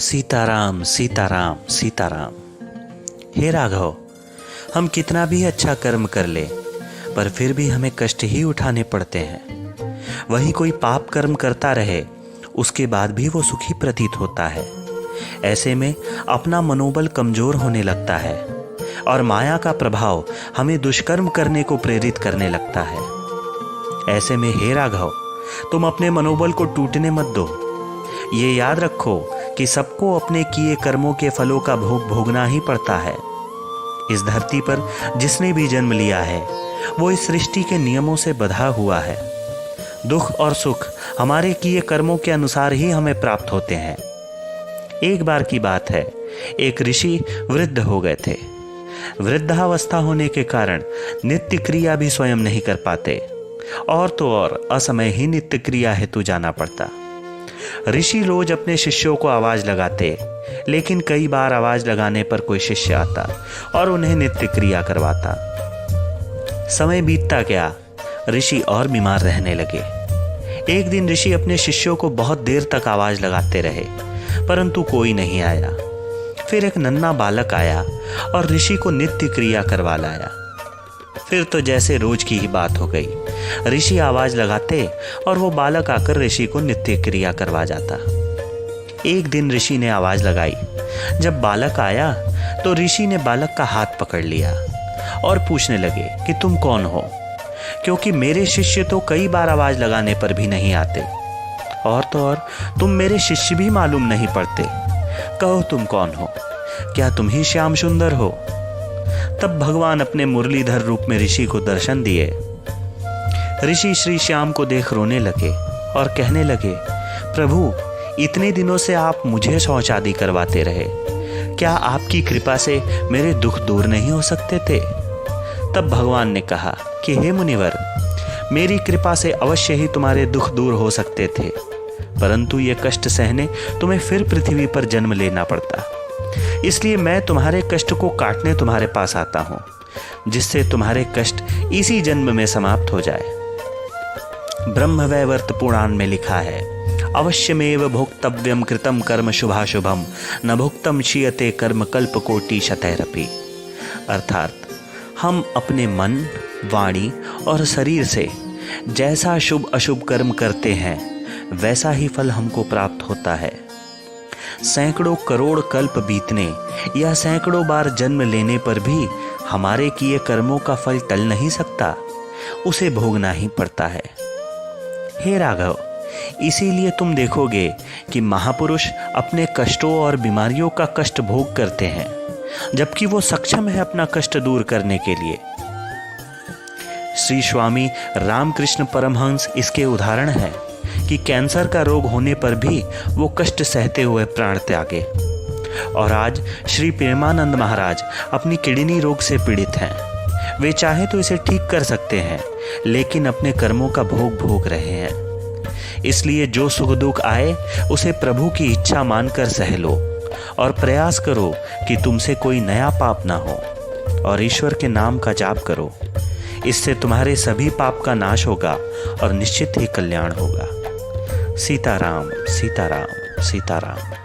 सीताराम सीताराम सीताराम। हे राघव, हम कितना भी अच्छा कर्म कर ले पर फिर भी हमें कष्ट ही उठाने पड़ते हैं। वही कोई पाप कर्म करता रहे उसके बाद भी वो सुखी प्रतीत होता है। ऐसे में अपना मनोबल कमजोर होने लगता है और माया का प्रभाव हमें दुष्कर्म करने को प्रेरित करने लगता है। ऐसे में हे राघव, तुम अपने मनोबल को टूटने मत दो। ये याद रखो कि सबको अपने किए कर्मों के फलों का भोग भोगना ही पड़ता है। इस धरती पर जिसने भी जन्म लिया है वो इस सृष्टि के नियमों से बंधा हुआ है। दुख और सुख हमारे किए कर्मों के अनुसार ही हमें प्राप्त होते हैं। एक बार की बात है, एक ऋषि वृद्ध हो गए थे। वृद्धावस्था होने के कारण नित्य क्रिया भी स्वयं नहीं कर पाते और तो और असमय ही नित्य क्रिया हेतु जाना पड़ता। ऋषि रोज अपने शिष्यों को आवाज लगाते, लेकिन कई बार आवाज लगाने पर कोई शिष्य आता और उन्हें नित्य क्रिया करवाता। समय बीतता गया, ऋषि और बीमार रहने लगे। एक दिन ऋषि अपने शिष्यों को बहुत देर तक आवाज लगाते रहे, परंतु कोई नहीं आया। फिर एक नन्हा बालक आया और ऋषि को नित्य क्रिया करवा लाया। फिर तो जैसे रोज की ही बात हो गई। ऋषि आवाज लगाते और वो बालक आकर ऋषि को नित्य क्रिया करवा जाता। एक दिन ऋषि ने आवाज लगाई। जब बालक आया तो ऋषि ने बालक का हाथ पकड़ लिया और पूछने लगे कि तुम कौन हो, क्योंकि मेरे शिष्य तो कई बार आवाज लगाने पर भी नहीं आते और तो और तुम मेरे शिष्य भी मालूम नहीं पड़ते। कहो तुम कौन हो, क्या तुम ही श्याम सुंदर हो? तब भगवान अपने मुरलीधर रूप में ऋषि को दर्शन दिए। ऋषि श्री श्याम को देख रोने लगे और कहने लगे, प्रभु, इतने दिनों से आप मुझे शौच आदि करवाते रहे, क्या आपकी कृपा से मेरे दुख दूर नहीं हो सकते थे? तब भगवान ने कहा कि हे मुनिवर, मेरी कृपा से अवश्य ही तुम्हारे दुख दूर हो सकते थे, परंतु ये कष्ट सहने तुम्हें फिर पृथ्वी पर जन्म लेना पड़ता। इसलिए मैं तुम्हारे कष्ट को काटने तुम्हारे पास आता हूं, जिससे तुम्हारे कष्ट इसी जन्म में समाप्त हो जाए। ब्रह्मवैवर्त पुराण में लिखा है, अवश्यमेव भोक्तव्यम कृतम कर्म शुभाशुभम न भुक्तम क्षीयते कर्म कल्प कोटि शतैरपि। अर्थात हम अपने मन, वाणी और शरीर से जैसा शुभ अशुभ कर्म करते हैं वैसा ही फल हमको प्राप्त होता है। सैकड़ों करोड़ कल्प बीतने या सैकड़ों बार जन्म लेने पर भी हमारे किए कर्मों का फल टल नहीं सकता, उसे भोगना ही पड़ता है। हे राघव, इसीलिए तुम देखोगे कि महापुरुष अपने कष्टों और बीमारियों का कष्ट भोग करते हैं, जबकि वो सक्षम है अपना कष्ट दूर करने के लिए। श्री स्वामी रामकृष्ण परमहंस इसके उदाहरण है कि कैंसर का रोग होने पर भी वो कष्ट सहते हुए प्राण त्यागे। और आज श्री प्रेमानंद महाराज अपनी किडनी रोग से पीड़ित हैं। वे चाहे तो इसे ठीक कर सकते हैं, लेकिन अपने कर्मों का भोग भोग रहे हैं। इसलिए जो सुख दुख आए उसे प्रभु की इच्छा मानकर सह लो और प्रयास करो कि तुमसे कोई नया पाप ना हो, और ईश्वर के नाम का जाप करो। इससे तुम्हारे सभी पाप का नाश होगा और निश्चित ही कल्याण होगा। सीताराम सीताराम सीताराम।